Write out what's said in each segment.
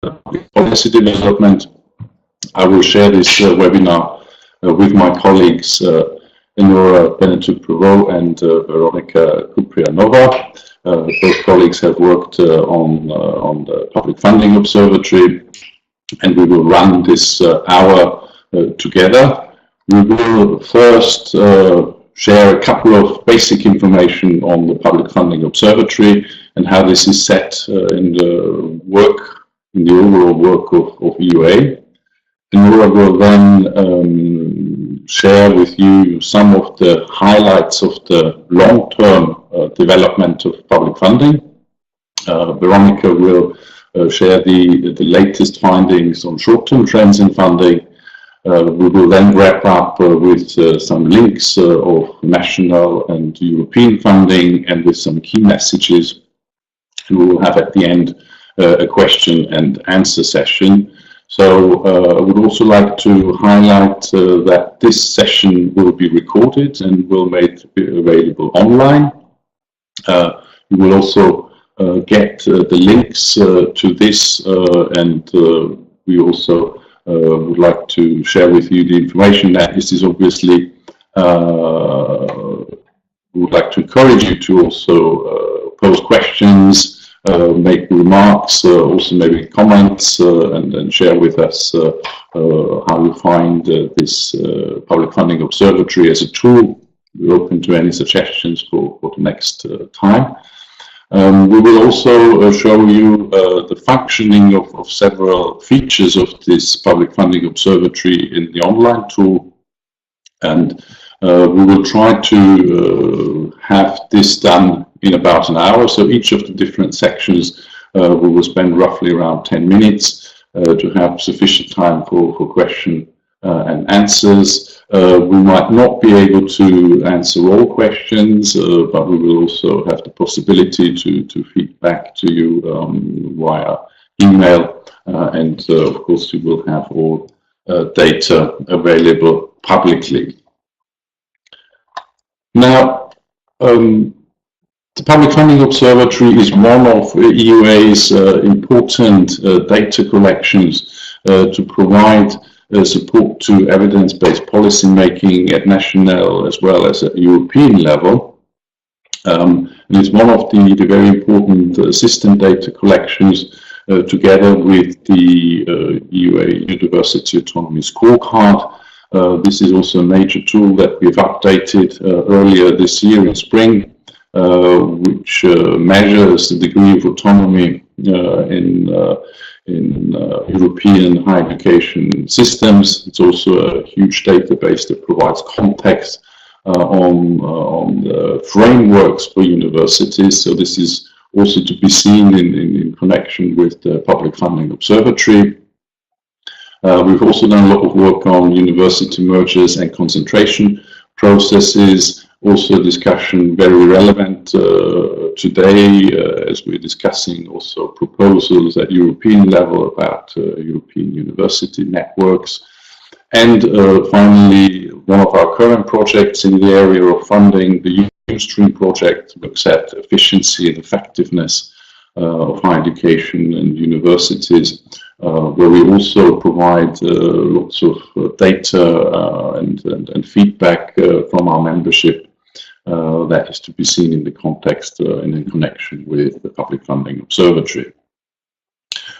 policy development. I will share this webinar with my colleagues Enora Pruvot and Veronika Kupriyanova. Both colleagues have worked on the Public Funding Observatory, and we will run this hour together. We will first share a couple of basic information on the Public Funding Observatory and how this is set in the overall work of EUA. Enora will then share with you some of the highlights of the long-term development of public funding. Veronika will share the latest findings on short-term trends in funding. We will then wrap up with some links of national and European funding and with some key messages. We will have at the end a question and answer session. So I would also like to highlight that this session will be recorded and will be made available online. You will also get the links to this, and we also would like to share with you the information that this is obviously, we would like to encourage you to also pose questions, make remarks, also maybe comments, and share with us how you find this Public Funding Observatory as a tool. We're open to any suggestions for the next time. We will also show you the functioning of several features of this Public Funding Observatory in the online tool, and we will try to have this done in about an hour. So each of the different sections we will spend roughly around 10 minutes to have sufficient time for question and answers. We might not be able to answer all questions, but we will also have the possibility to feed back to you via email, and of course you will have all data available publicly. Now, the Public Funding Observatory is one of EUA's important data collections to provide support to evidence-based policy making at national as well as at European level. And it's one of the very important system data collections together with the EUA University Autonomy Scorecard. This is also a major tool that we've updated earlier this year in spring, which measures the degree of autonomy in European higher education systems. It's also a huge database that provides context on the frameworks for universities. So this is also to be seen in connection with the Public Funding Observatory. We've also done a lot of work on university mergers and concentration processes. Also a discussion very relevant today as we're discussing also proposals at European level about European university networks. And finally, one of our current projects in the area of funding, the Stream project, looks at efficiency and effectiveness of higher education and universities, where we also provide lots of data and feedback from our membership that is to be seen in the context and in connection with the Public Funding Observatory.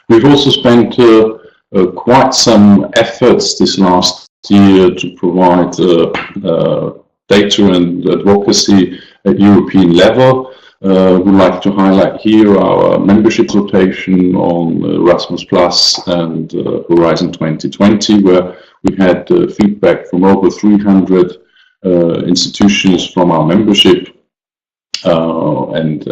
We've also spent quite some efforts this last year to provide data and advocacy at European level. We'd like to highlight here our membership rotation on Erasmus Plus and Horizon 2020, where we had feedback from over 300 institutions from our membership, and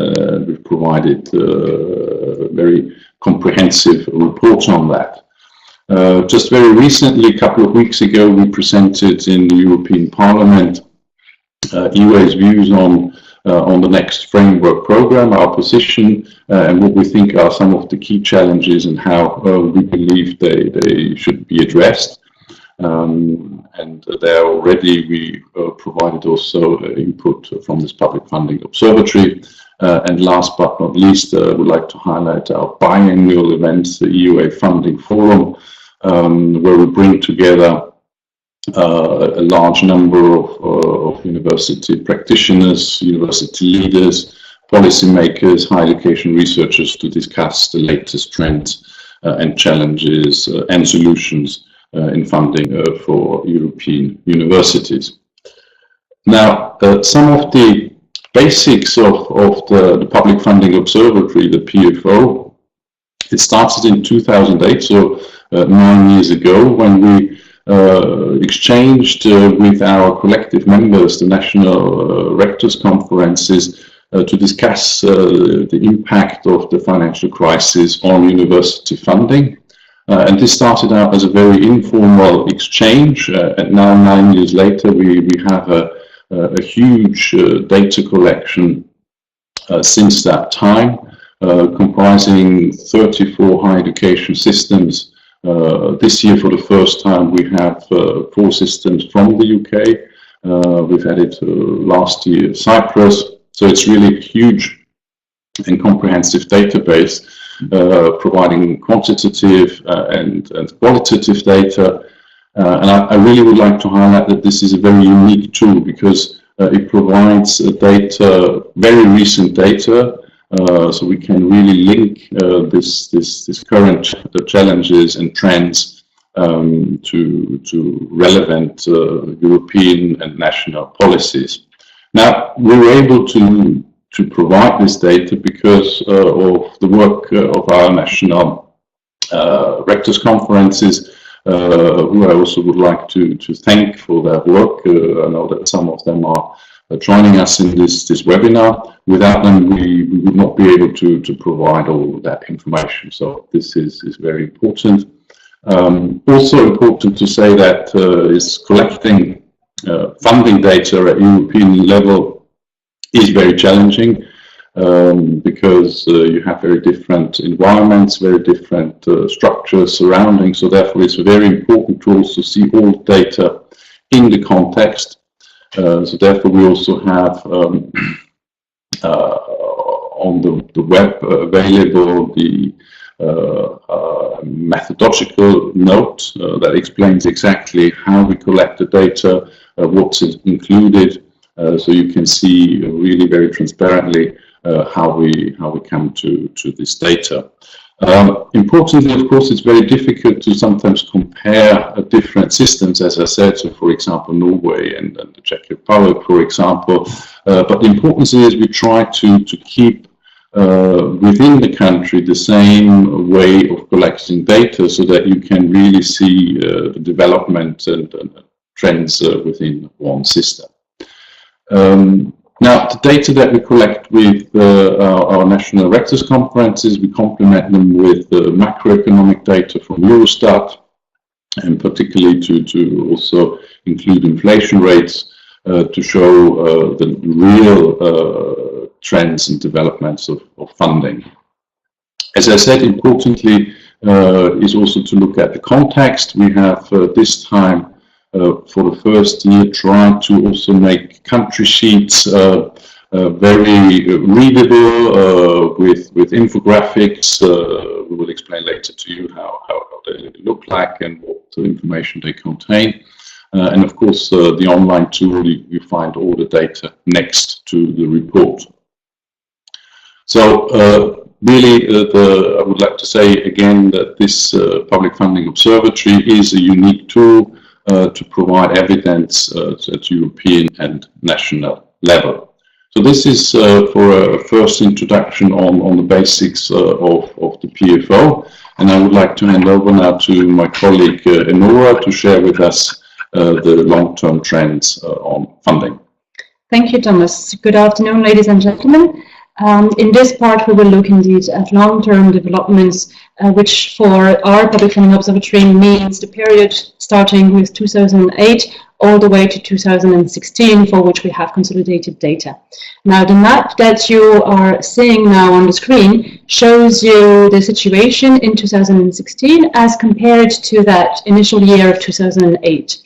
we've provided a very comprehensive report on that. Just very recently, a couple of weeks ago, we presented in the European Parliament EUA's views on the next framework program, our position, and what we think are some of the key challenges and how we believe they should be addressed. And there already we provided also input from this Public Funding Observatory, And last but not least, I would like to highlight our biannual event, the EUA Funding Forum, where we bring together a large number of university practitioners, university leaders, policymakers, higher education researchers to discuss the latest trends and challenges and solutions in funding for European universities. Now, some of the basics of the Public Funding Observatory, the PFO, it started in 2008, so 9 years ago, when we exchanged with our collective members, the national rectors' conferences, to discuss the impact of the financial crisis on university funding. And this started out as a very informal exchange, and now 9 years later we have a huge data collection since that time, comprising 34 higher education systems. This year, for the first time, we have 4 systems from the UK. We've added last year Cyprus. So it's really a huge and comprehensive database, providing quantitative and qualitative data. And I really would like to highlight that this is a very unique tool because it provides data, very recent data, so we can really link this current challenges and trends to relevant European and national policies. Now, we were able to provide this data because of the work of our national rectors' conferences, who I also would like to thank for their work. I know that some of them are joining us in this webinar. Without them, we would not be able to provide all of that information. So this is very important. Also important to say that is collecting funding data at European level is very challenging because you have very different environments, very different structures, surroundings. So therefore, it's very important to also see all data in the context. So therefore, we also have on the web available the methodological note that explains exactly how we collect the data, what's included, so you can see really very transparently how we come to this data. Importantly, of course, it's very difficult to sometimes compare different systems, as I said, so for example, Norway and the Czech Republic, for example, but the importance is we try to keep within the country the same way of collecting data so that you can really see the development and trends within one system. Now, the data that we collect with our national rectors' conferences, we complement them with macroeconomic data from Eurostat, and particularly to also include inflation rates to show the real trends and developments of funding. As I said, importantly is also to look at the context. We have this time for the first year tried to also make country sheets very readable with infographics. We will explain later to you how they look like and what information they contain. And of course, the online tool, you find all the data next to the report. So really, I would like to say again that this Public Funding Observatory is a unique tool to provide evidence at European and national level. So this is for a first introduction on the basics of the PFO, and I would like to hand over now to my colleague Enora to share with us the long-term trends on funding. Thank you, Thomas. Good afternoon, ladies and gentlemen. In this part, we will look indeed at long-term developments, which for our Public Funding Observatory means the period starting with 2008 all the way to 2016, for which we have consolidated data. Now, the map that you are seeing now on the screen shows you the situation in 2016 as compared to that initial year of 2008.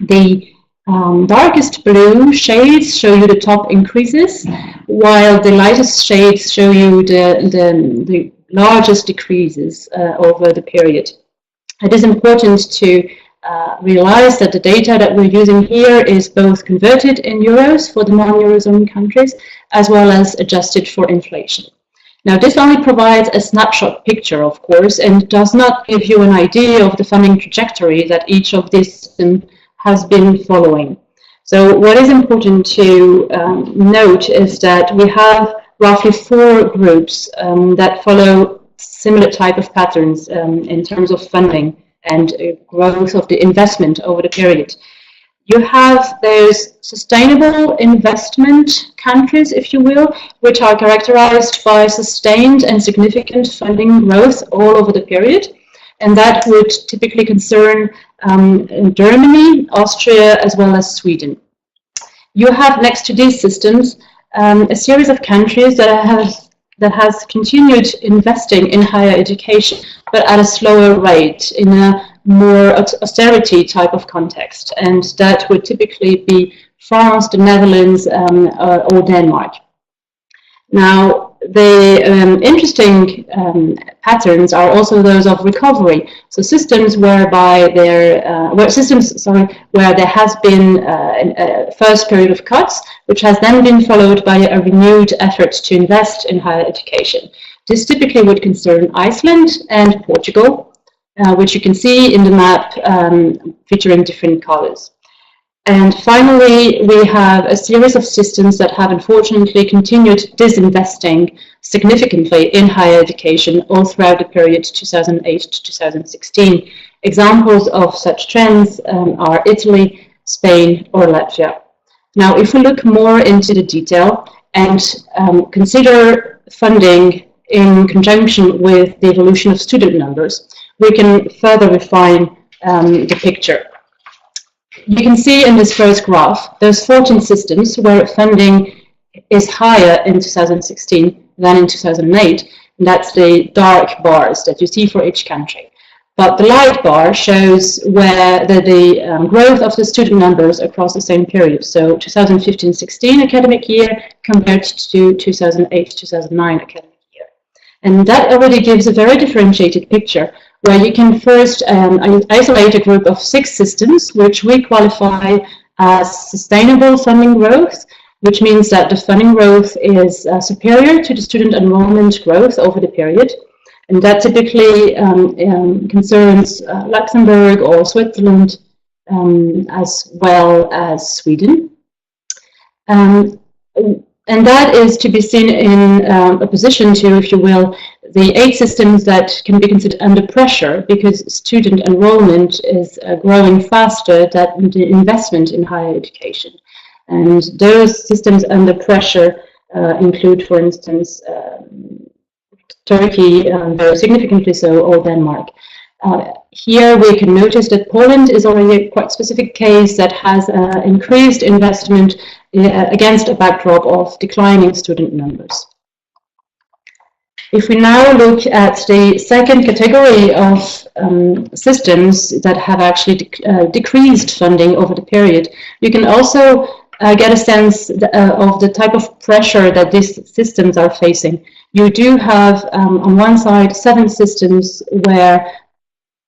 The Darkest blue shades show you the top increases, while the lightest shades show you the largest decreases over the period. It is important to realize that the data that we're using here is both converted in euros for the non-Eurozone countries, as well as adjusted for inflation. Now, this only provides a snapshot picture, of course, and does not give you an idea of the funding trajectory that each of these systems has been following. So what is important to note is that we have roughly 4 groups that follow similar type of patterns in terms of funding and growth of the investment over the period. You have those sustainable investment countries, if you will, which are characterized by sustained and significant funding growth all over the period. And that would typically concern Germany, Austria, as well as Sweden. You have next to these systems a series of countries that has continued investing in higher education, but at a slower rate in a more austerity type of context. And that would typically be France, the Netherlands, or Denmark. Now, the interesting patterns are also those of recovery. So systems whereby there has been a first period of cuts, which has then been followed by a renewed effort to invest in higher education. This typically would concern Iceland and Portugal, which you can see in the map featuring different colors. And finally, we have a series of systems that have unfortunately continued disinvesting significantly in higher education all throughout the period 2008 to 2016. Examples of such trends are Italy, Spain, or Latvia. Now, if we look more into the detail and consider funding in conjunction with the evolution of student numbers, we can further refine the picture. You can see in this first graph, there's 14 systems where funding is higher in 2016 than in 2008. And that's the dark bars that you see for each country. But the light bar shows where the growth of the student numbers across the same period. So 2015-16 academic year compared to 2008-2009 academic year. And that already gives a very differentiated picture, where you can first isolate a group of 6 systems, which we qualify as sustainable funding growth, which means that the funding growth is superior to the student enrollment growth over the period. And that typically concerns Luxembourg or Switzerland, as well as Sweden. And that is to be seen in opposition to, if you will, the 8 systems that can be considered under pressure because student enrollment is growing faster than the investment in higher education. And those systems under pressure include, for instance, Turkey, very significantly so, or Denmark. Here we can notice that Poland is already a quite specific case that has increased investment against a backdrop of declining student numbers. If we now look at the second category of systems that have actually decreased funding over the period, you can also get a sense of the type of pressure that these systems are facing. You do have, on one side, 7 systems where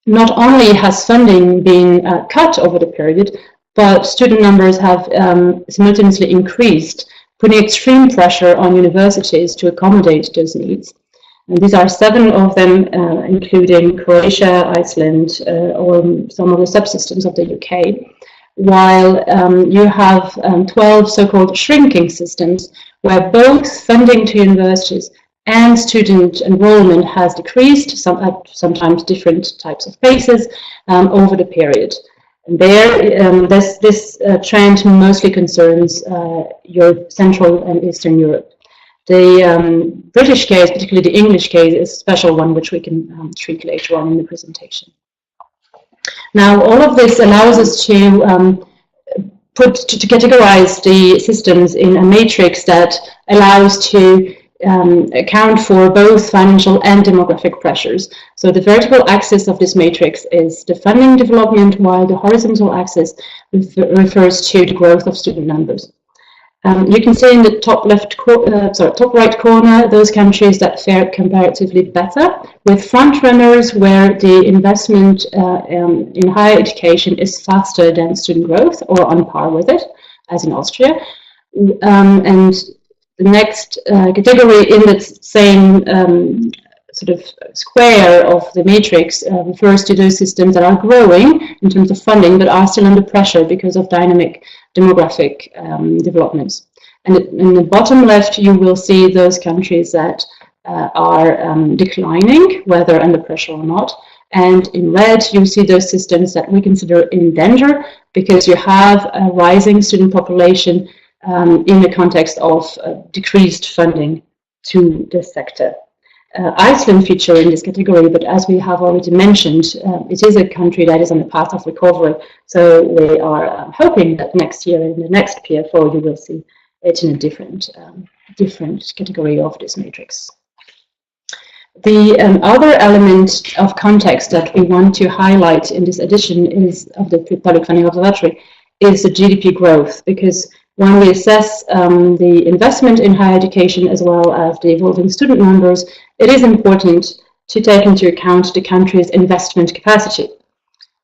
not only has funding been cut over the period, but student numbers have simultaneously increased, putting extreme pressure on universities to accommodate those needs. And these are 7 of them, including Croatia, Iceland, or some of the subsystems of the UK, while you have 12 so-called shrinking systems, where both funding to universities and student enrollment has decreased, at sometimes different types of paces, over the period. And there, this trend mostly concerns Central and Eastern Europe. The British case, particularly the English case, is a special one which we can treat later on in the presentation. Now, all of this allows us to categorize the systems in a matrix that allows to account for both financial and demographic pressures. So the vertical axis of this matrix is the funding development, while the horizontal axis refers to the growth of student numbers. You can see in the top right corner those countries that fare comparatively better, with front runners where the investment in higher education is faster than student growth or on par with it, as in Austria. And the next category in the same sort of square of the matrix refers to those systems that are growing in terms of funding, but are still under pressure because of dynamic demographic developments. And in the bottom left, you will see those countries that are declining, whether under pressure or not. And in red, you see those systems that we consider in danger because you have a rising student population in the context of decreased funding to the sector. Iceland feature in this category, but as we have already mentioned, it is a country that is on the path of recovery. So we are hoping that next year, in the next PFO, you will see it in a different category of this matrix. The other element of context that we want to highlight in this edition of the Public Funding Observatory is the GDP growth, because when we assess the investment in higher education as well as the evolving student numbers, it is important to take into account the country's investment capacity.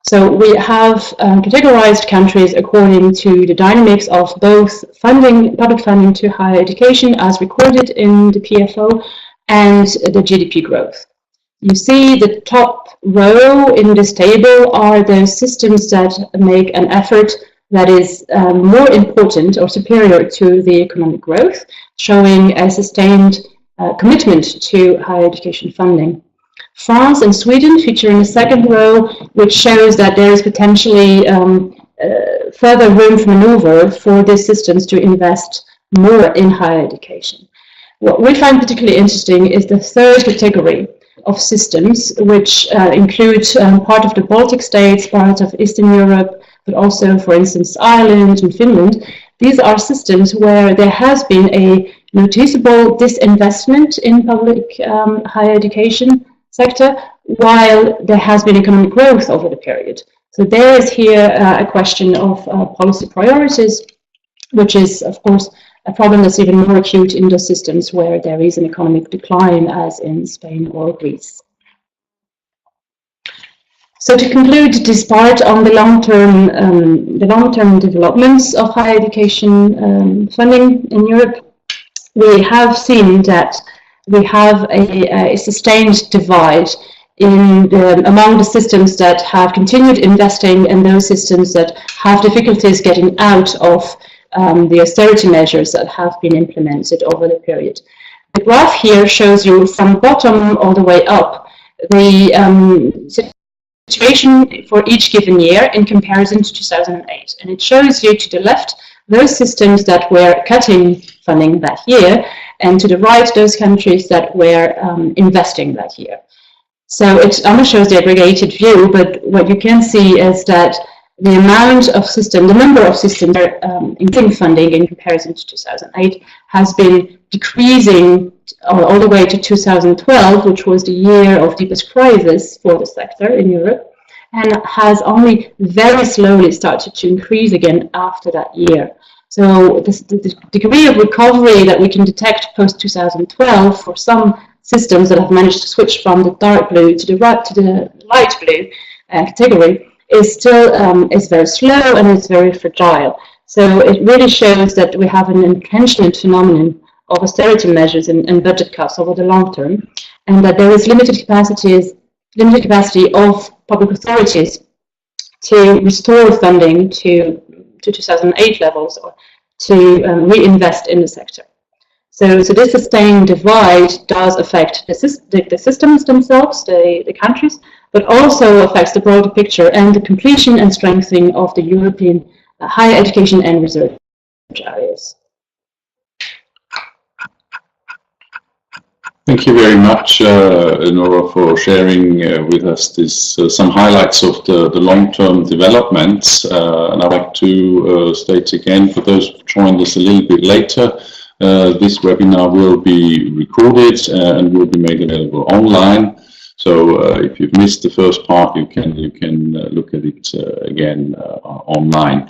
So we have categorized countries according to the dynamics of both public funding to higher education as recorded in the PFO and the GDP growth. You see the top row in this table are the systems that make an effort that is more important or superior to the economic growth, showing a sustained commitment to higher education funding. France and Sweden feature in the second row, which shows that there is potentially further room for maneuver for these systems to invest more in higher education. What we find particularly interesting is the third category of systems, which include part of the Baltic states, part of Eastern Europe, but also, for instance, Ireland and Finland. These are systems where there has been a noticeable disinvestment in public higher education sector, while there has been economic growth over the period. So there is here a question of policy priorities, which is, of course, a problem that's even more acute in those systems where there is an economic decline, as in Spain or Greece. So to conclude this part on the long-term developments of higher education funding in Europe, we have seen that we have a sustained divide among the systems that have continued investing and those systems that have difficulties getting out of the austerity measures that have been implemented over the period. The graph here shows you from bottom all the way up the situation for each given year in comparison to 2008. And it shows you to the left those systems that were cutting funding that year, and to the right those countries that were investing that year. So it almost shows the aggregated view, but what you can see is that the amount of systems, the number of systems in funding in comparison to 2008 has been decreasing all the way to 2012, which was the year of deepest crisis for the sector in Europe, and has only very slowly started to increase again after that year. So the degree of recovery that we can detect post-2012 for some systems that have managed to switch from the dark blue to the light blue category is still is very slow and it's very fragile. So it really shows that we have an entrenchment phenomenon of austerity measures and budget cuts over the long term, and that there is limited capacity of public authorities to restore funding to 2008 levels or to reinvest in the sector. So this sustained divide does affect the systems themselves, the countries, but also affects the broader picture and the completion and strengthening of the European higher education and research areas. Thank you very much, Enora, for sharing with us some highlights of the long-term developments. And I'd like to state again, for those who joined us a little bit later, This webinar will be recorded and will be made available online. So if you've missed the first part, you can look at it again online.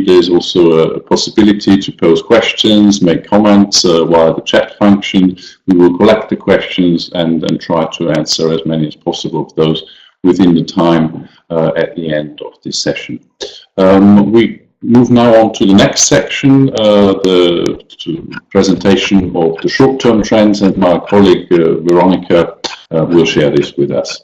There's also a possibility to pose questions, make comments via the chat function. We will collect the questions and try to answer as many as possible of those within the time at the end of this session. We move now on to the next section, the presentation of the short-term trends, and my colleague Veronika will share this with us.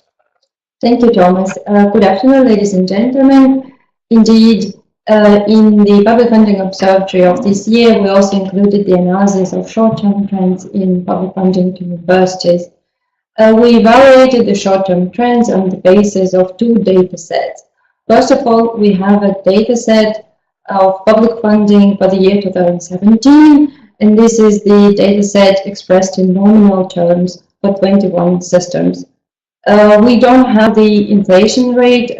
Thank you, Thomas. Good afternoon, ladies and gentlemen. Indeed, in the Public Funding Observatory of this year, we also included the analysis of short-term trends in public funding to universities. We evaluated the short-term trends on the basis of two data sets. First of all, we have a data set of public funding for the year 2017, and this is the data set expressed in nominal terms for 21 systems. We don't have the inflation rate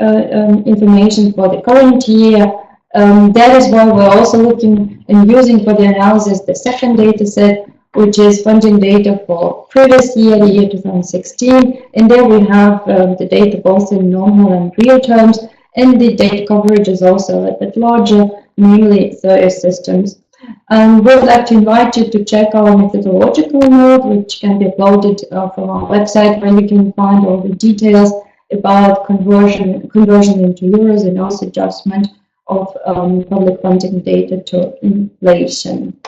information for the current year. That is why we're also looking and using for the analysis the second data set, which is funding data for previous year, the year 2016, and there we have the data both in nominal and real terms, and the data coverage is also a bit larger, mainly 30 systems. We would like to invite you to check our methodological note, which can be uploaded from our website, where you can find all the details about conversion into euros and also adjustment of public funding data to inflation.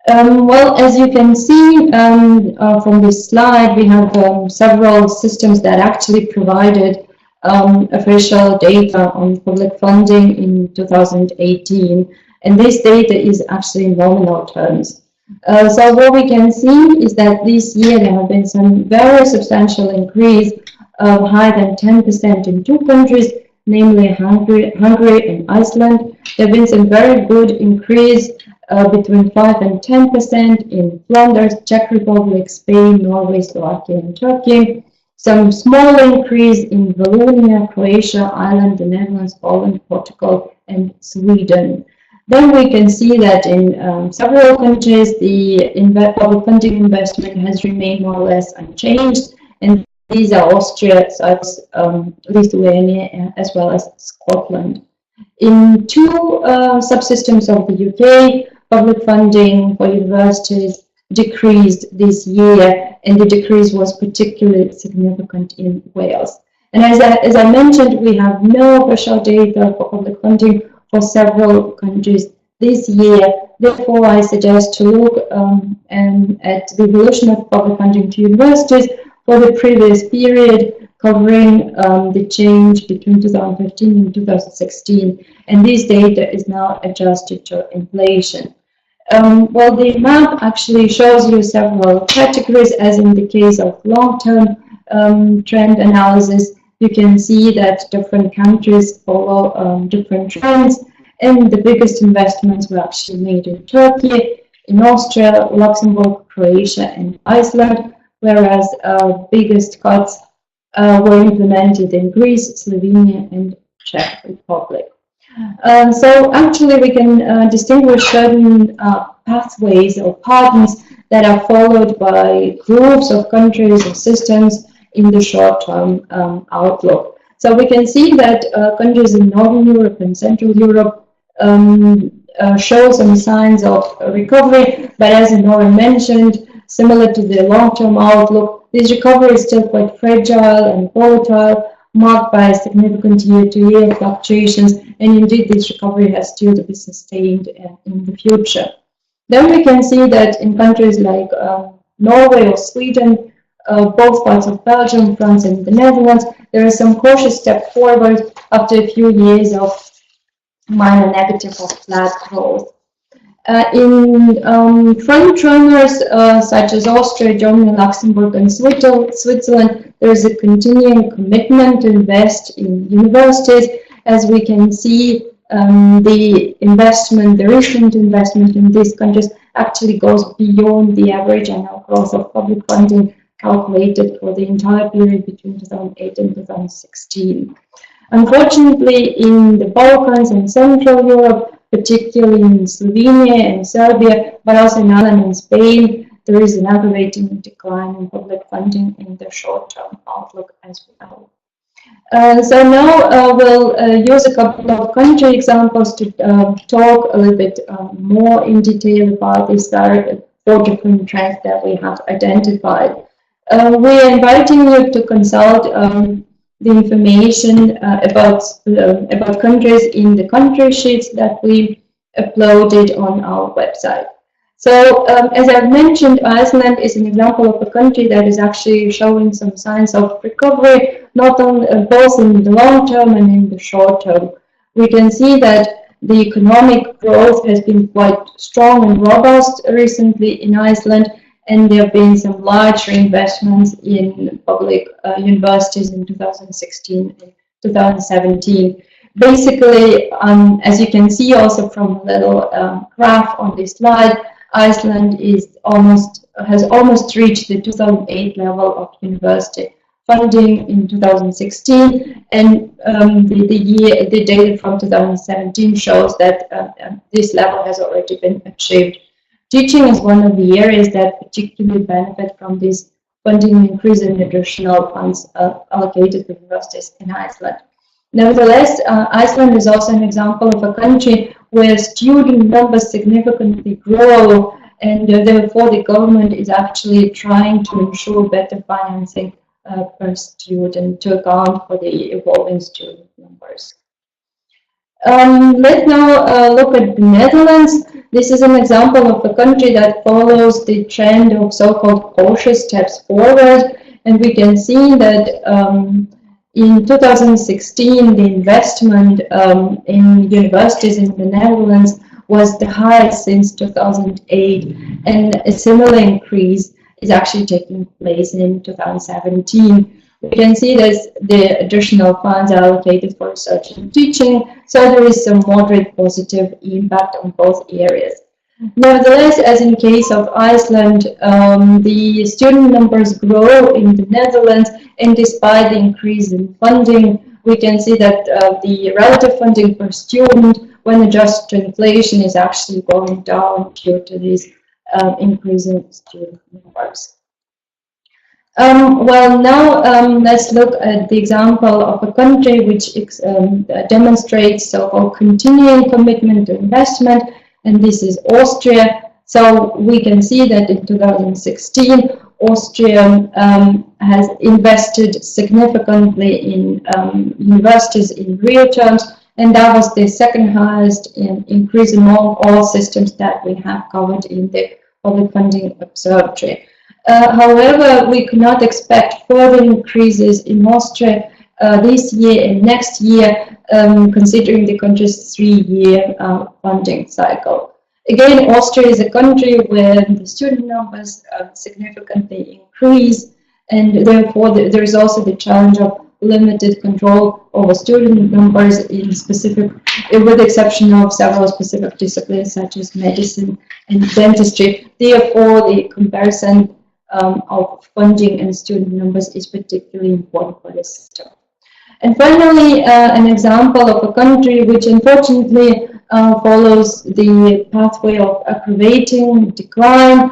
Well, as you can see from this slide, we have several systems that actually provided official data on public funding in 2018, and this data is actually in nominal terms. So what we can see is that this year there have been some very substantial increase, higher than 10% in two countries, namely Hungary and Iceland. There have been some very good increase between 5 and 10% in Flanders, Czech Republic, Spain, Norway, Slovakia, and Turkey. Some small increase in Wallonia, Croatia, Ireland, the Netherlands, Poland, Portugal, and Sweden. Then we can see that in several countries the public funding investment has remained more or less unchanged, and these are Austria, Lithuania, as well as Scotland. In two subsystems of the UK, public funding for universities decreased this year, and the decrease was particularly significant in Wales. And as I mentioned, we have no official data for public funding for several countries this year. Therefore, I suggest to look at the evolution of public funding to universities for the previous period, covering the change between 2015 and 2016. And this data is now adjusted to inflation. Well, the map actually shows you several categories, as in the case of long-term trend analysis. You can see that different countries follow different trends, and the biggest investments were actually made in Turkey, in Austria, Luxembourg, Croatia, and Iceland, whereas biggest cuts were implemented in Greece, Slovenia, and Czech Republic. So actually we can distinguish certain pathways or patterns that are followed by groups of countries or systems in the short-term outlook. So we can see that countries in Northern Europe and Central Europe show some signs of recovery, but as Enora mentioned, similar to the long-term outlook, this recovery is still quite fragile and volatile, marked by significant year-to-year fluctuations, and indeed this recovery has still to be sustained in the future. Then we can see that in countries like Norway or Sweden, both parts of Belgium, France, and the Netherlands, there is some cautious step forward after a few years of minor negative or flat growth. In front runners such as Austria, Germany, Luxembourg, and Switzerland, there is a continuing commitment to invest in universities. As we can see, the recent investment in these countries actually goes beyond the average annual growth of public funding calculated for the entire period between 2008 and 2016. Unfortunately, in the Balkans and Central Europe, particularly in Slovenia and Serbia, but also in Ireland and Spain. There is an aggravating decline in public funding in the short-term outlook as well. So now we'll use a couple of country examples to talk a little bit more in detail about these 4 different trends that we have identified. We are inviting you to consult the information about countries in the country sheets that we uploaded on our website. So, as I've mentioned, Iceland is an example of a country that is actually showing some signs of recovery, not only both in the long term and in the short term. We can see that the economic growth has been quite strong and robust recently in Iceland, and there have been some large investments in public universities in 2016 and 2017. Basically, as you can see also from a little graph on this slide, Iceland has almost reached the 2008 level of university funding in 2016, and the data from 2017 shows that this level has already been achieved. Teaching is one of the areas that particularly benefit from this funding increase and additional funds allocated to universities in Iceland. Nevertheless, Iceland is also an example of a country where student numbers significantly grow, and therefore the government is actually trying to ensure better financing per student to account for the evolving student numbers. Let's now look at the Netherlands. This is an example of a country that follows the trend of so-called cautious steps forward, and we can see that in 2016, the investment in universities in the Netherlands was the highest since 2008, and a similar increase is actually taking place in 2017. We can see that the additional funds are allocated for research and teaching, so there is some moderate positive impact on both areas. Nevertheless, as in case of Iceland, the student numbers grow in the Netherlands, and despite the increase in funding, we can see that the relative funding per student, when adjusted to inflation, is actually going down due to these increasing student numbers. Well, now let's look at the example of a country which demonstrates so-called continuing commitment to investment, and this is Austria. So we can see that in 2016, Austria has invested significantly in universities in real terms, and that was the second highest increase among all systems that we have covered in the Public Funding Observatory. However, we cannot expect further increases in Austria this year and next year, considering the country's 3-year funding cycle. Again, Austria is a country where the student numbers significantly increase, and therefore there is also the challenge of limited control over student numbers in specific, with the exception of several specific disciplines such as medicine and dentistry. Therefore, the comparison of funding and student numbers is particularly important for this system. And finally, an example of a country which unfortunately follows the pathway of aggravating decline.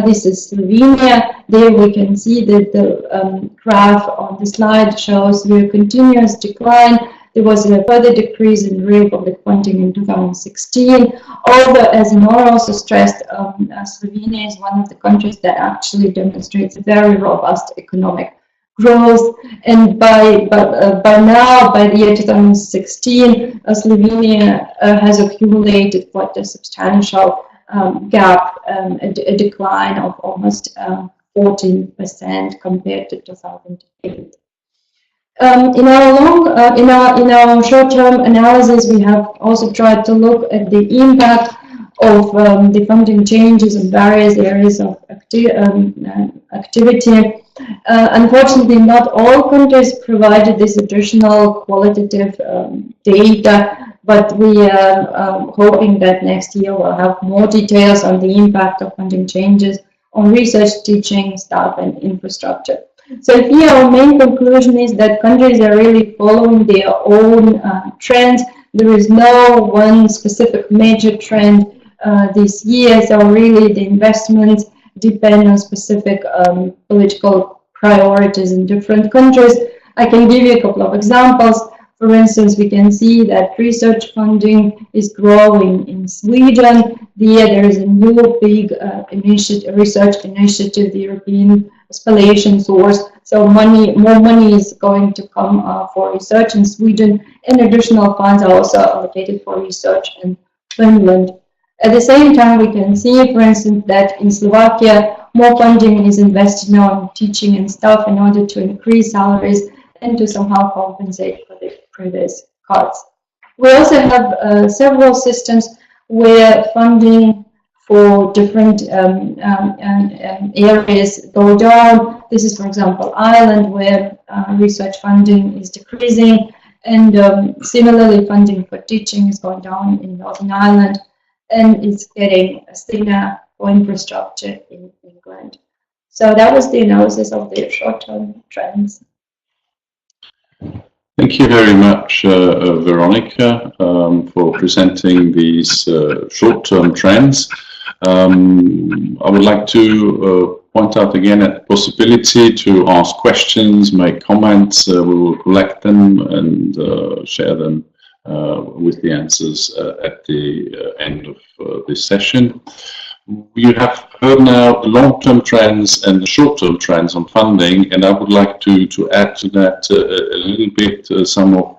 This is Slovenia. There we can see that the graph on the slide shows the continuous decline. There was a further decrease in real public funding in 2016. Although, as Enora also stressed, Slovenia is one of the countries that actually demonstrates very robust economic growth. And by now, by the year 2016, Slovenia has accumulated quite a substantial gap, a decline of almost 14% compared to 2008. In our short-term analysis, we have also tried to look at the impact of the funding changes in various areas of activity. Unfortunately, not all countries provided this additional qualitative data, but we are hoping that next year we'll have more details on the impact of funding changes on research, teaching, staff, and infrastructure. So here our main conclusion is that countries are really following their own trends. there is no one specific major trend this year, so really the investments depend on specific political priorities in different countries. I can give you a couple of examples. For instance, we can see that research funding is growing in Sweden. There is a new big research initiative, the European Spallation Source. So more money is going to come for research in Sweden, and additional funds are also allocated for research in Finland. At the same time, we can see, for instance, that in Slovakia, more funding is invested now in teaching and staff in order to increase salaries and to somehow compensate for the previous cuts. We also have several systems where funding for different areas go down. This is, for example, Ireland, where research funding is decreasing, and similarly, funding for teaching is going down in Northern Ireland, and it's getting thinner for infrastructure in England. So that was the analysis of the short-term trends. Thank you very much, Veronika, for presenting these short-term trends. I would like to point out again at the possibility to ask questions, make comments. We will collect them and share them with the answers at the end of this session. You have heard now the long-term trends and the short-term trends on funding, and I would like to add to that a little bit some of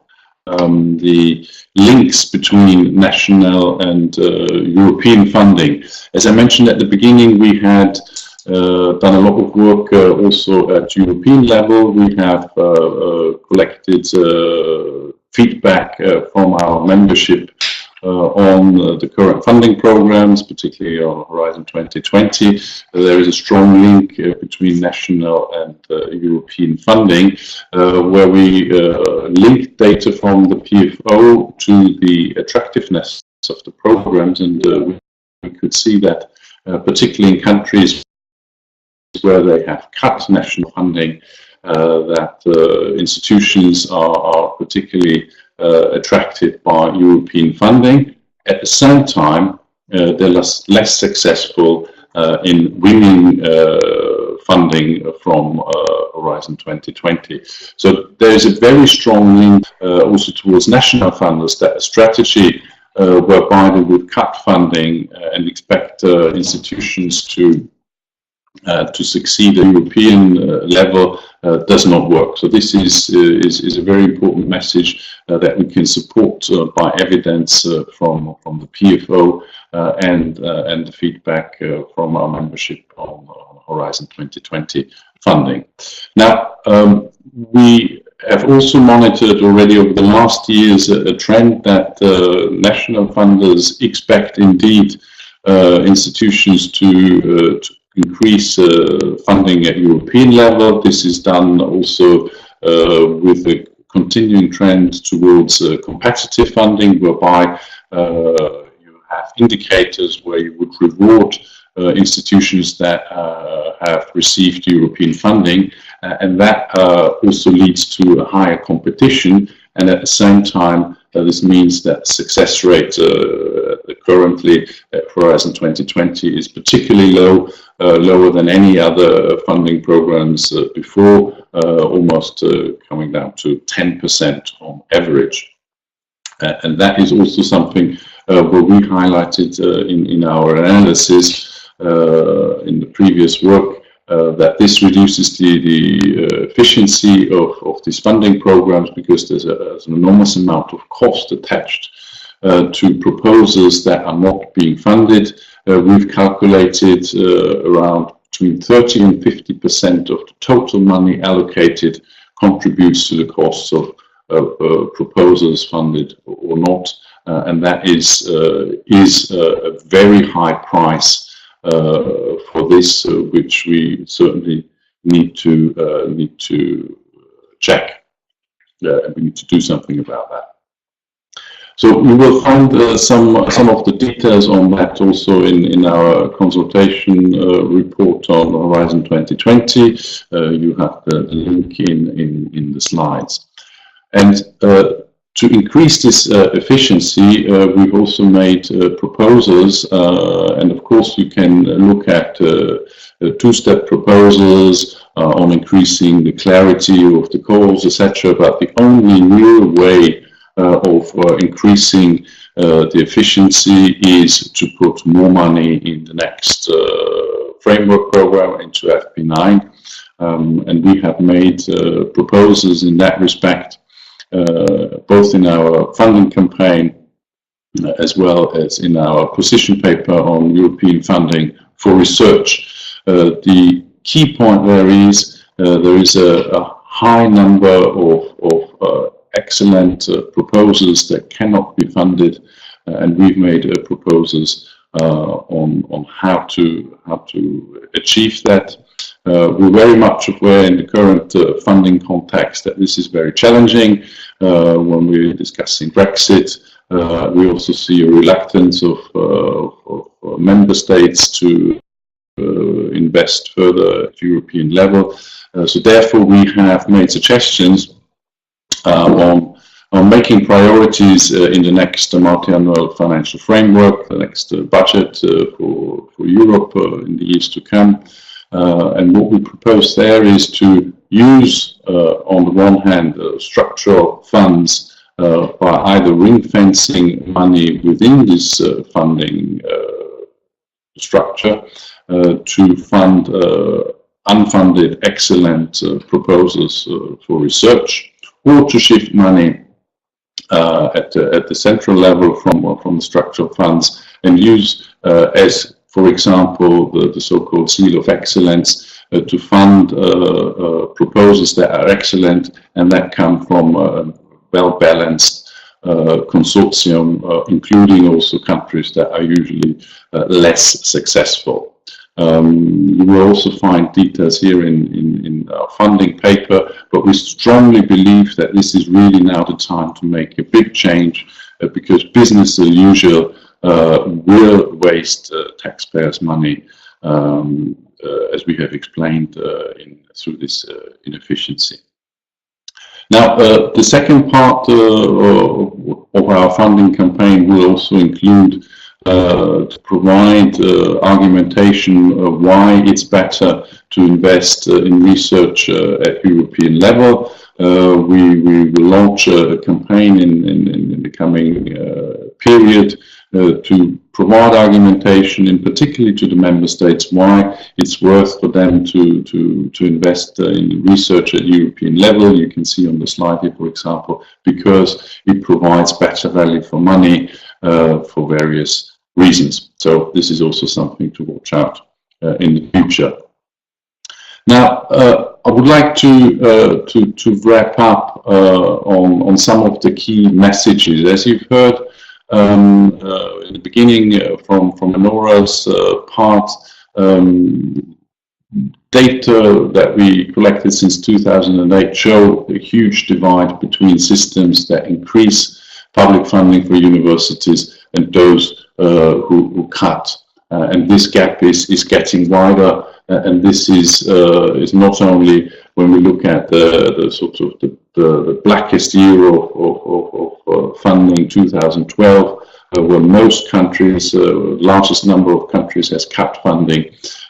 the links between national and European funding. As I mentioned at the beginning, we had done a lot of work also at European level. We have collected feedback from our membership on the current funding programs, particularly on Horizon 2020. There is a strong link between national and European funding, where we link data from the PFO to the attractiveness of the programs, and we could see that particularly in countries where they have cut national funding, that institutions are particularly attracted by European funding. At the same time, they're less successful in winning funding from Horizon 2020. So there is a very strong link also towards national funders, that a strategy whereby they would cut funding and expect institutions to succeed at European level does not work. So this is a very important message that we can support by evidence from the PFO and the feedback from our membership on Horizon 2020 funding. Now, we have also monitored already over the last years a trend that national funders expect indeed institutions to increase funding at European level. This is done also with a continuing trend towards competitive funding, whereby you have indicators where you would reward institutions that have received European funding, and that also leads to a higher competition, and at the same time this means that success rate currently at Horizon 2020 is particularly low, lower than any other funding programs before, almost coming down to 10% on average. And that is also something where we highlighted in our analysis in the previous work, that this reduces the efficiency of these funding programs, because there's an enormous amount of cost attached to proposals that are not being funded. We've calculated around between 30 and 50% of the total money allocated contributes to the costs of proposals funded or not, and that is a very high price for this, which we certainly need to check. We need to do something about that. So we will find some of the details on that also in our consultation report on Horizon 2020. You have the link in the slides. And To increase this efficiency, we've also made proposals, and of course you can look at two-step proposals on increasing the clarity of the calls, etc. But the only real way of increasing the efficiency is to put more money in the next framework program, into FP9, and we have made proposals in that respect, both in our funding campaign as well as in our position paper on European funding for research. The key point there is a high number of excellent proposals that cannot be funded, and we've made proposals on how to achieve that. We're very much aware in the current funding context that this is very challenging. When we're discussing Brexit, we also see a reluctance of member states to invest further at European level. So therefore we have made suggestions on making priorities in the next multi-annual financial framework, the next budget for Europe in the years to come. And what we propose there is to use, on the one hand, structural funds by either ring-fencing money within this funding structure to fund unfunded excellent proposals for research, or to shift money at the central level from the structural funds and use as, for example, the so-called seal of excellence to fund proposals that are excellent and that come from a well-balanced consortium, including also countries that are usually less successful. You will also find details here in our funding paper, but we strongly believe that this is really now the time to make a big change, because business as usual will waste taxpayers' money, as we have explained through this inefficiency. Now, the second part of our funding campaign will also include to provide argumentation of why it's better to invest in research at European level. We will launch a campaign in the coming period to provide argumentation, in particularly to the member states, why it's worth for them to invest in research at European level. You can see on the slide here, for example, because it provides better value for money for various reasons. So this is also something to watch out in the future. Now, I would like to wrap up on some of the key messages. As you've heard in the beginning from Enora's part, data that we collected since 2008 show a huge divide between systems that increase public funding for universities and those who cut. And this gap is getting wider, and this is not only when we look at the sort of the blackest year of funding, 2012, where most countries, largest number of countries has cut funding.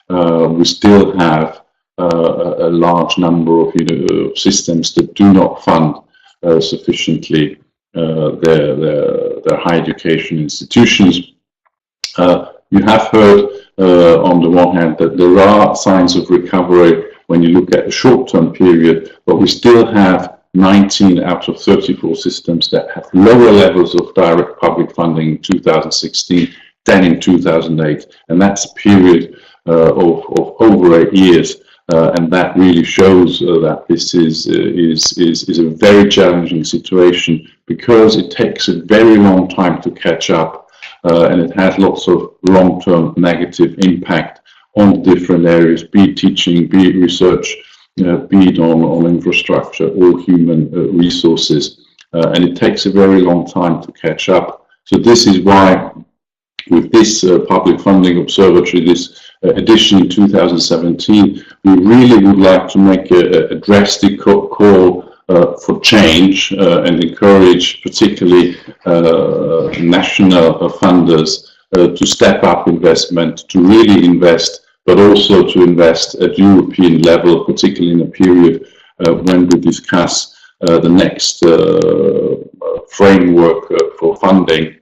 We still have a large number of systems that do not fund sufficiently their higher education institutions. You have heard on the one hand that there are signs of recovery when you look at the short-term period, but we still have 19 out of 34 systems that have lower levels of direct public funding in 2016 than in 2008, and that's a period of over 8 years. And that really shows that this is a very challenging situation, because it takes a very long time to catch up, and it has lots of long-term negative impact on different areas, be it teaching, be it research, be it on infrastructure or human resources, and it takes a very long time to catch up. So this is why, with this Public Funding Observatory, this edition in 2017, we really would like to make a drastic call for change and encourage particularly national funders to step up investment, to really invest, but also to invest at European level, particularly in a period when we discuss the next framework for funding.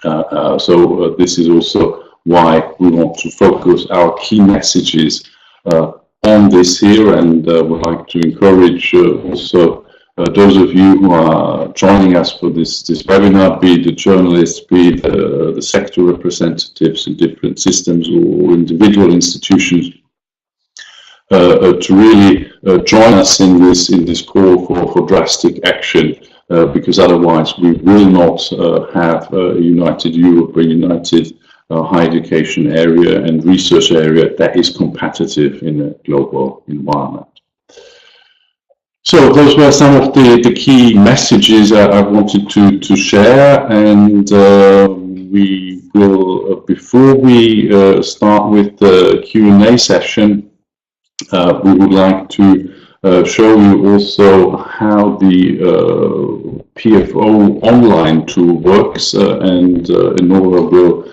So this is also why we want to focus our key messages on this here, and would like to encourage also those of you who are joining us for this webinar, be the journalists, be the sector representatives in different systems or individual institutions, to really join us in this call for drastic action, because otherwise we will not have a united Europe, a united higher education area and research area that is competitive in a global environment. So those were some of the key messages I wanted to share, and we will, before we start with the Q&A session, we would like to show you also how the PFO online tool works, and Enora will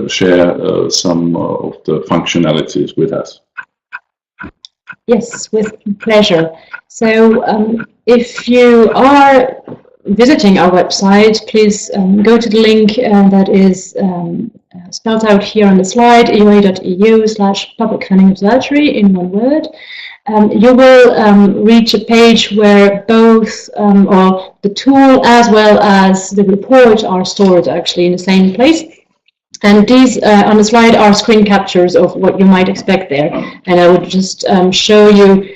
share some of the functionalities with us. Yes, with pleasure. So if you are visiting our website, please go to the link that is spelled out here on the slide, eua.eu/Public Funding Observatory in one word. You will reach a page where both or the tool as well as the report are stored actually in the same place. And these on the slide are screen captures of what you might expect there. And I would just show you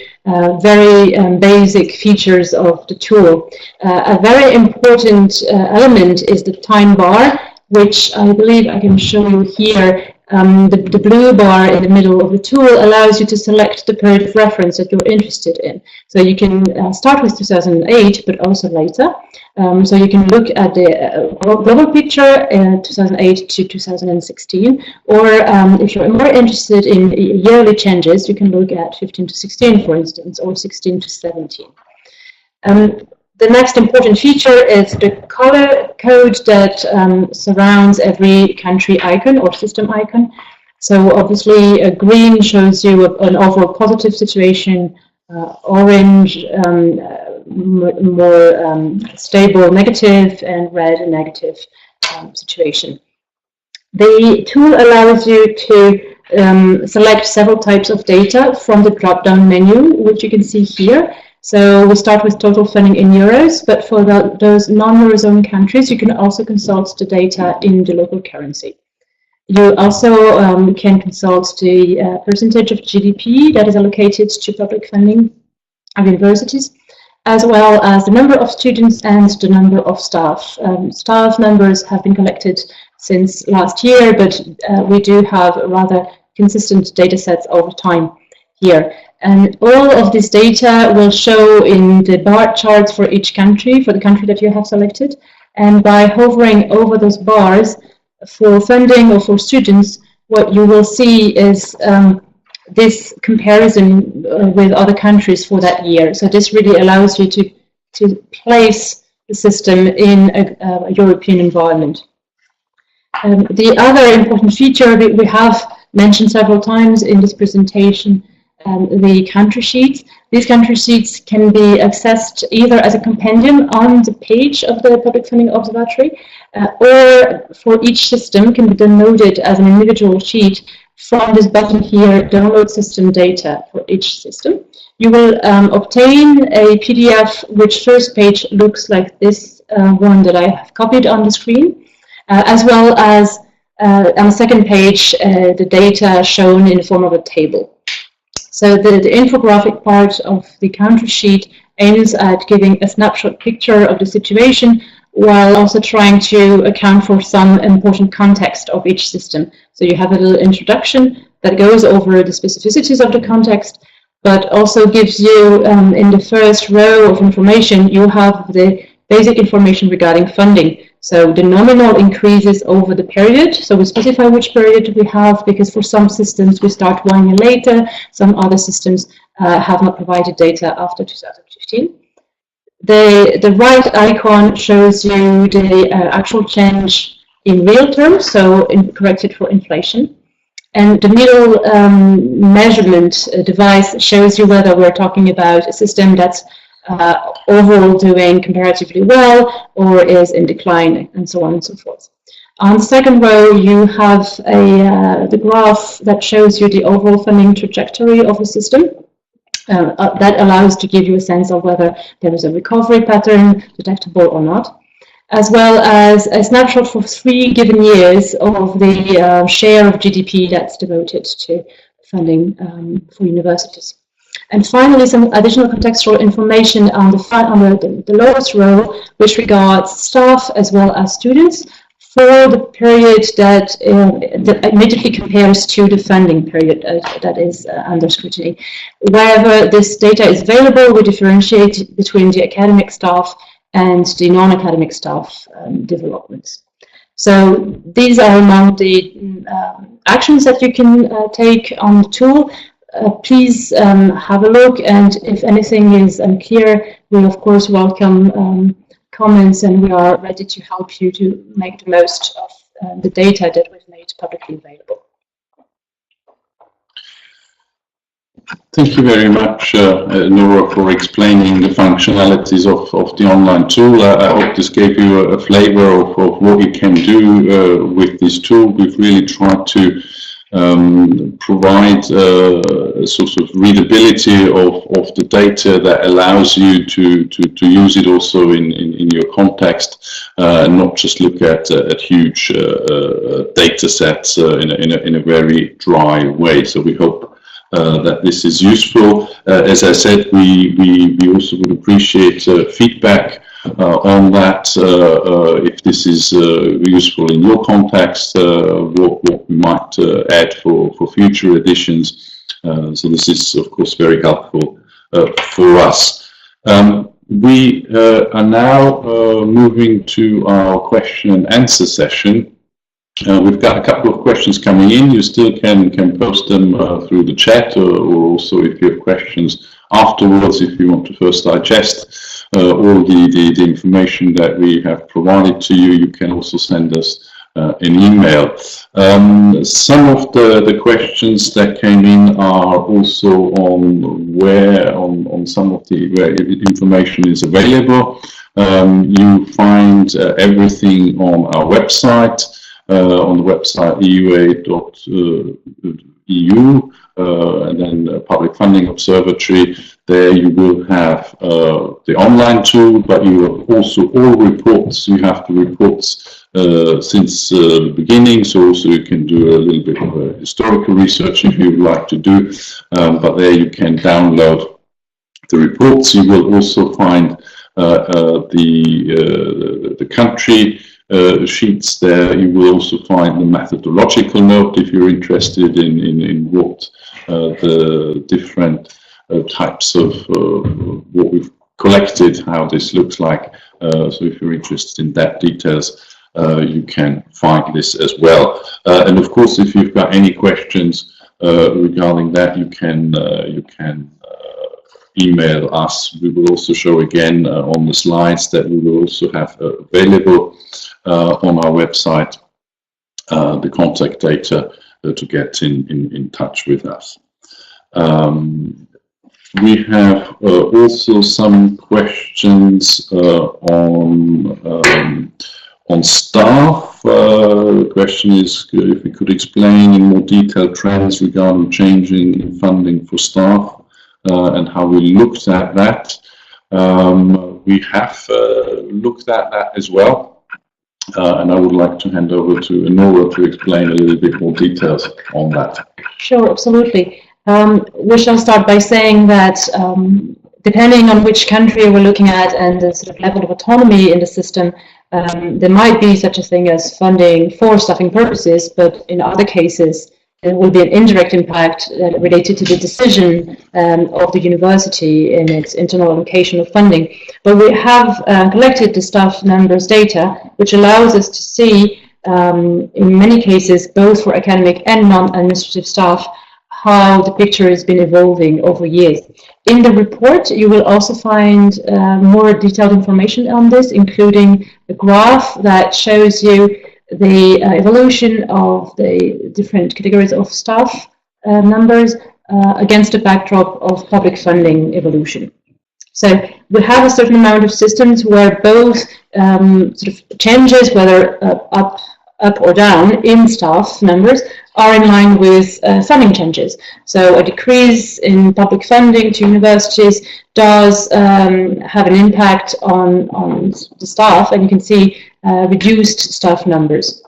very basic features of the tool. A very important element is the time bar, which I believe I can show you here. The blue bar in the middle of the tool allows you to select the period of reference that you're interested in. So you can start with 2008, but also later. So you can look at the global picture in 2008 to 2016, or if you're more interested in yearly changes, you can look at 15 to 16, for instance, or 16 to 17. The next important feature is the color code that surrounds every country icon or system icon. So obviously green shows you an overall positive situation, orange more stable negative, and red a negative situation. The tool allows you to select several types of data from the drop-down menu, which you can see here. So we start with total funding in euros, but for those non-Eurozone countries, you can also consult the data in the local currency. You also can consult the percentage of GDP that is allocated to public funding of universities, as well as the number of students and the number of staff. Staff numbers have been collected since last year, but we do have rather consistent data sets over time here. And all of this data will show in the bar charts for each country, for the country that you have selected. And by hovering over those bars for funding or for students, what you will see is this comparison with other countries for that year. So this really allows you to place the system in a European environment. The other important feature that we have mentioned several times in this presentation, the country sheets. These country sheets can be accessed either as a compendium on the page of the Public Funding Observatory, or for each system can be downloaded as an individual sheet from this button here, download system data for each system. You will obtain a PDF which first page looks like this one that I have copied on the screen, as well as on the second page the data shown in the form of a table. So the infographic part of the country sheet aims at giving a snapshot picture of the situation while also trying to account for some important context of each system. So you have a little introduction that goes over the specificities of the context, but also gives you, in the first row of information, you have the basic information regarding funding. So the nominal increases over the period. So we specify which period we have, because for some systems we start 1 year later, some other systems have not provided data after 2015. The right icon shows you the actual change in real terms, so corrected for inflation. And the middle measurement device shows you whether we're talking about a system that's overall doing comparatively well or is in decline, and so on and so forth. On the second row, you have the graph that shows you the overall funding trajectory of the system. That allows to give you a sense of whether there is a recovery pattern detectable or not, as well as a snapshot for 3 given years of the share of GDP that's devoted to funding for universities. And finally, some additional contextual information on the lowest row, which regards staff as well as students for the period that immediately compares to the funding period that is under scrutiny. Wherever this data is available, we differentiate between the academic staff and the non-academic staff developments. So these are among the actions that you can take on the tool. Please have a look, and if anything is unclear, we'll of course welcome comments, and we are ready to help you to make the most of the data that we've made publicly available. Thank you very much, Enora, for explaining the functionalities of the online tool. I hope this gave you a flavor of what you can do with this tool. We've really tried to provide a sort of readability of the data that allows you to use it also in your context, and not just look at huge data sets in a very dry way. So we hope that this is useful. As I said, we also would appreciate feedback on that, if this is useful in your context, what we might add for future editions. So this is, of course, very helpful for us. We are now moving to our question and answer session. We've got a couple of questions coming in. You still can post them through the chat, or also if you have questions afterwards, if you want to first digest all the information that we have provided to you, you can also send us an email. Some of the questions that came in are also on some of where information is available. You find everything on our website. On the website EUA.eu, and then Public Funding Observatory. There you will have the online tool, but you have also all reports. You have the reports since the beginning, so also you can do a little bit of historical research if you would like to do. But there you can download the reports. You will also find the country sheets there. You will also find the methodological note if you're interested in what the different types of what we've collected, how this looks like. So if you're interested in that details, you can find this as well. And of course, if you've got any questions regarding that, you can email us. We will also show again on the slides that we will also have available on our website the contact data to get in touch with us. We have also some questions on staff. The question is if we could explain in more detail trends regarding changing in funding for staff. And how we looked at that. We have looked at that as well, and I would like to hand over to Enora to explain a little bit more details on that. Sure, absolutely. We shall start by saying that depending on which country we're looking at and the sort of level of autonomy in the system, there might be such a thing as funding for staffing purposes, but in other cases, there will be an indirect impact related to the decision of the university in its internal allocation of funding. But we have collected the staff numbers data, which allows us to see, in many cases, both for academic and non-administrative staff, how the picture has been evolving over years. In the report, you will also find more detailed information on this, including a graph that shows you the evolution of the different categories of staff numbers against a backdrop of public funding evolution. So we have a certain amount of systems where both sort of changes, whether up or down in staff numbers, are in line with funding changes. So a decrease in public funding to universities does have an impact on the staff, and you can see reduced staff numbers.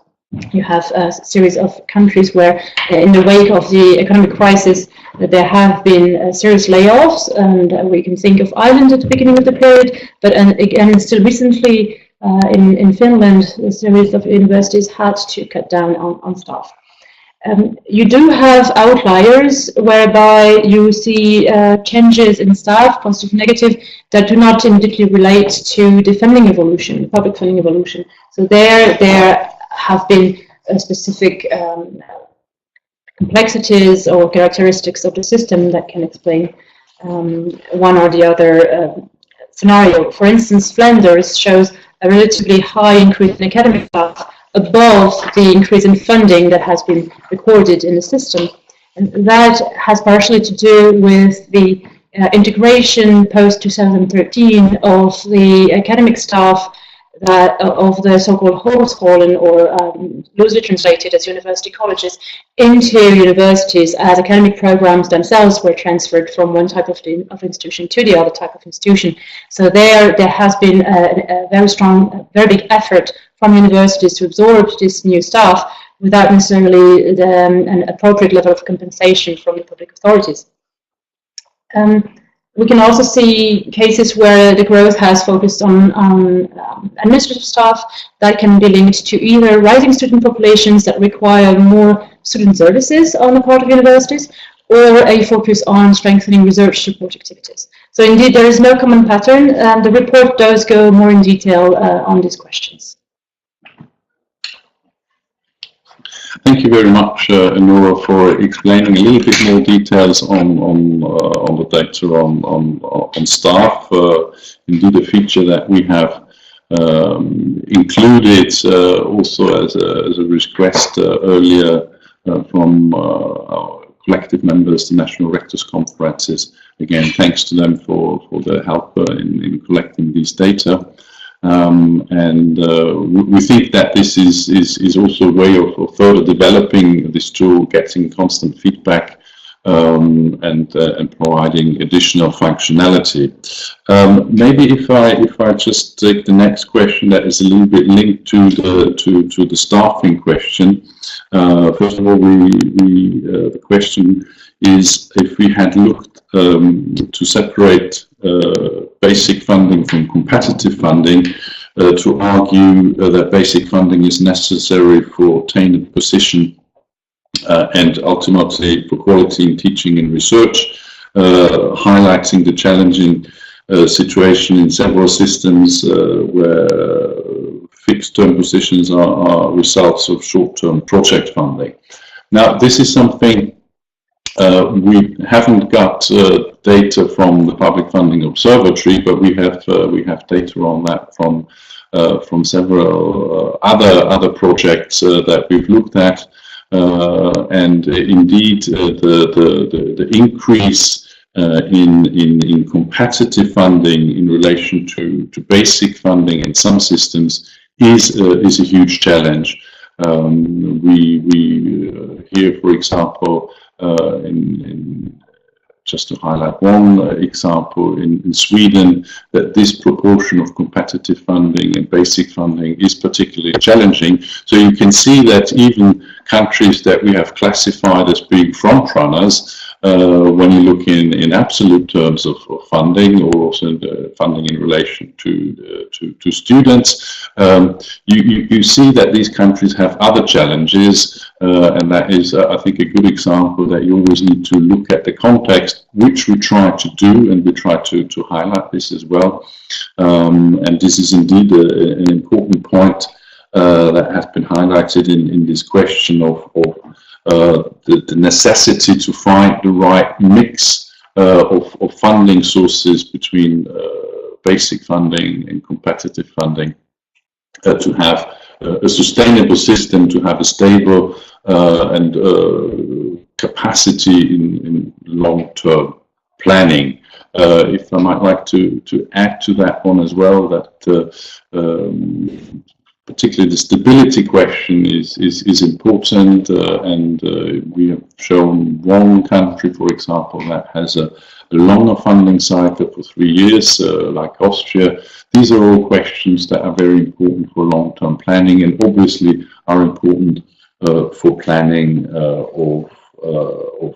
You have a series of countries where in the wake of the economic crisis there have been serious layoffs, and we can think of Ireland at the beginning of the period, but again still recently in Finland a series of universities had to cut down on staff. You do have outliers whereby you see changes in staff, positive, negative, that do not immediately relate to the funding evolution, public funding evolution. So there have been specific complexities or characteristics of the system that can explain one or the other scenario. For instance, Flanders shows a relatively high increase in academic staff above the increase in funding that has been recorded in the system. And that has partially to do with the integration post-2013 of the academic staff of the so-called Hogescholen, or loosely translated as university colleges, into universities as academic programs themselves were transferred from one type of institution to the other type of institution. So there has been a very strong, very big effort from universities to absorb this new staff without necessarily an appropriate level of compensation from the public authorities. We can also see cases where the growth has focused on administrative staff that can be linked to either rising student populations that require more student services on the part of universities, or a focus on strengthening research support activities. So indeed, there is no common pattern. The report does go more in detail on these questions. Thank you very much, Enora, for explaining a little bit more details on the data on staff. Indeed, a feature that we have included also as a request earlier from our collective members, the National Rectors Conferences. Again, thanks to them for their help in collecting these data. We think that this is also a way of further developing this tool, getting constant feedback and providing additional functionality. Maybe if I just take the next question that is a little bit linked to the staffing question. First of all, the question is if we had looked to separate basic funding from competitive funding, to argue that basic funding is necessary for attaining position and ultimately for quality in teaching and research, highlighting the challenging situation in several systems where fixed-term positions are results of short-term project funding. Now, this is something we haven't got data from the Public Funding Observatory, but we have data on that from several other projects that we've looked at, and indeed the increase in competitive funding in relation to basic funding in some systems is a huge challenge. We here, for example, just to highlight one example, in Sweden, that this proportion of competitive funding and basic funding is particularly challenging. So you can see that even countries that we have classified as being front runners, when you look in absolute terms of funding, or also the funding in relation to students, you see that these countries have other challenges, and that is, I think, a good example that you always need to look at the context, which we try to do, and we try to highlight this as well. And this is indeed an important point that has been highlighted in this question of the necessity to find the right mix of funding sources between basic funding and competitive funding to have a sustainable system, to have a stable and capacity in long-term planning. If I might like to add to that one as well, that particularly the stability question is important, and we have shown one country, for example, that has a longer funding cycle for 3 years, like Austria. These are all questions that are very important for long-term planning, and obviously are important for planning of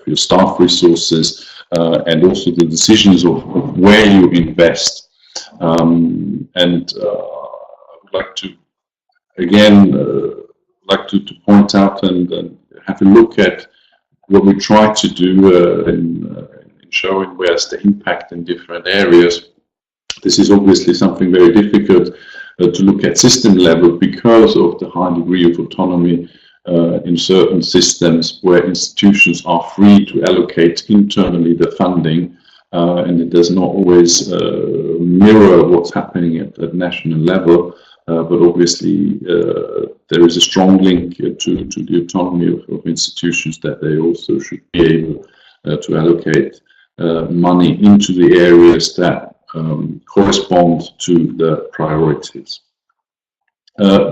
your staff resources, and also the decisions of where you invest. And I would like to again to point out and have a look at what we try to do in showing where's the impact in different areas. This is obviously something very difficult to look at system level because of the high degree of autonomy in certain systems where institutions are free to allocate internally the funding, and it does not always mirror what's happening at national level. But obviously there is a strong link to the autonomy of institutions, that they also should be able to allocate money into the areas that correspond to the priorities.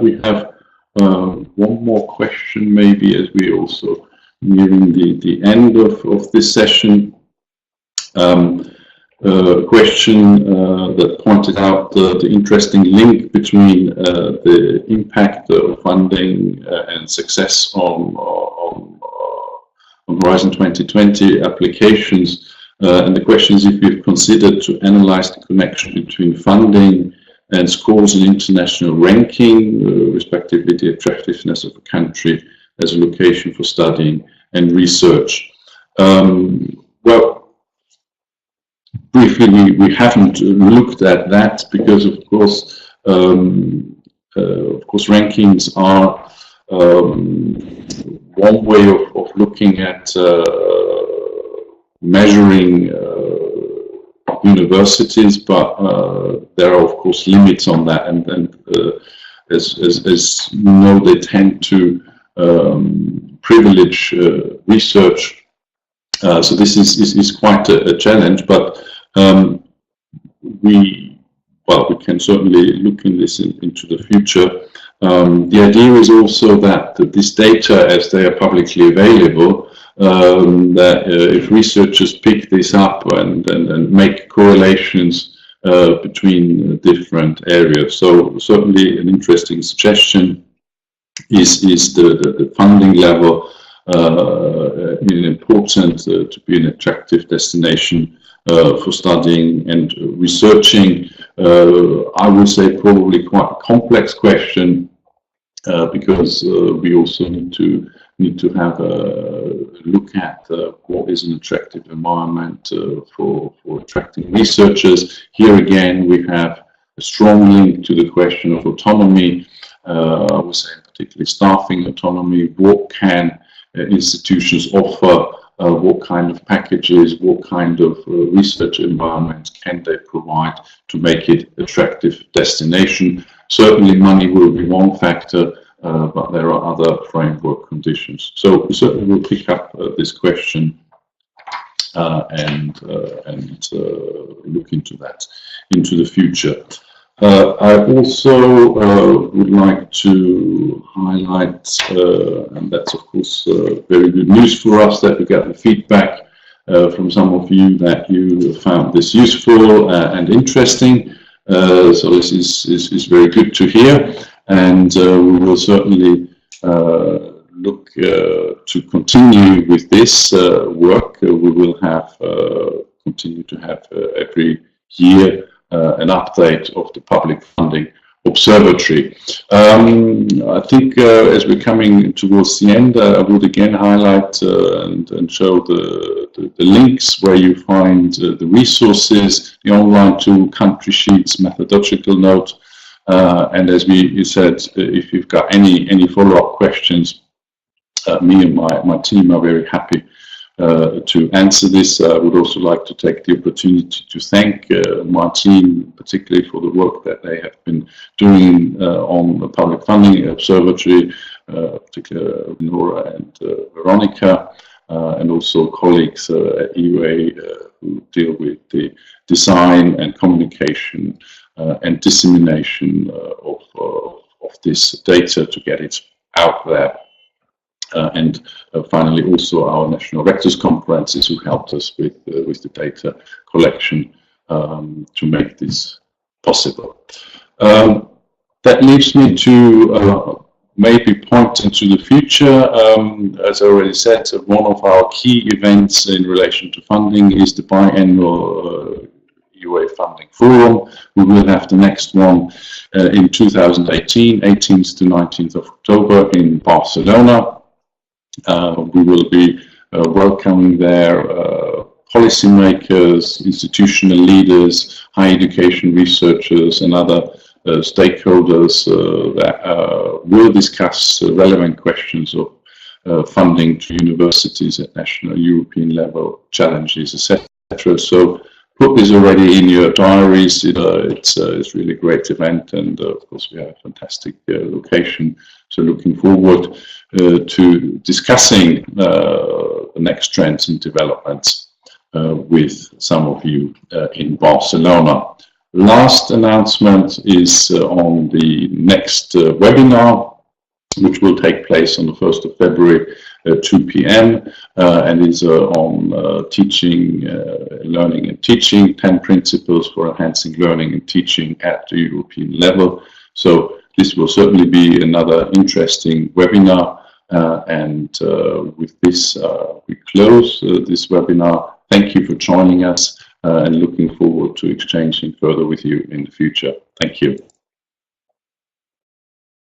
We have one more question, maybe, as we also nearing the end of this session. Question that pointed out the interesting link between the impact of funding and success on Horizon 2020 applications. And the question is if you've considered to analyze the connection between funding and scores in international ranking, respectively the attractiveness of a country as a location for studying and research. Well, briefly, we haven't looked at that because, of course, rankings are one way of looking at measuring universities, but there are, of course, limits on that, and as you know, they tend to privilege research. So this is quite a challenge, but we can certainly look in this into the future. The idea is also that this data, as they are publicly available, that if researchers pick this up and make correlations between different areas. So certainly an interesting suggestion is the funding level important to be an attractive destination for studying and researching. I would say probably quite a complex question because we also need to have a look at what is an attractive environment for attracting researchers. Here again, we have a strong link to the question of autonomy. I would say particularly staffing autonomy. What can institutions offer? What kind of packages, what kind of research environments can they provide to make it attractive destination? Certainly money will be one factor, but there are other framework conditions. So we certainly will pick up this question and look into that into the future. I also would like to highlight, and that's of course very good news for us, that we got the feedback from some of you that you found this useful and interesting. So this is very good to hear, and we will certainly look to continue with this work. We will have continue to have every year an update of the Public Funding Observatory. I think as we're coming towards the end, I would again highlight and show the links where you find the resources, the online tool, country sheets, methodological note, and as you said, if you've got any follow-up questions, me and my team are very happy to answer this. I would also like to take the opportunity to thank my team, particularly for the work that they have been doing on the Public Funding Observatory, particularly Enora and Veronika, and also colleagues at EUA who deal with the design and communication and dissemination of this data to get it out there. And finally, also our national rectors conferences who helped us with the data collection to make this possible. That leaves me to maybe point into the future. As I already said, one of our key events in relation to funding is the biannual EUA Funding Forum. We will have the next one in 2018, 18th to 19th of October in Barcelona. We will be welcoming there policymakers, institutional leaders, higher education researchers and other stakeholders that will discuss relevant questions of funding to universities at national, European level, challenges, etc. So put this already in your diaries. It's really a great event, and of course we have a fantastic location. So looking forward to discussing the next trends and developments with some of you in Barcelona. Last announcement is on the next webinar, which will take place on the 1st of February at 2 p.m. And is on teaching, learning and teaching, 10 principles for enhancing learning and teaching at the European level. So this will certainly be another interesting webinar. And with this, we close this webinar. Thank you for joining us and looking forward to exchanging further with you in the future. Thank you.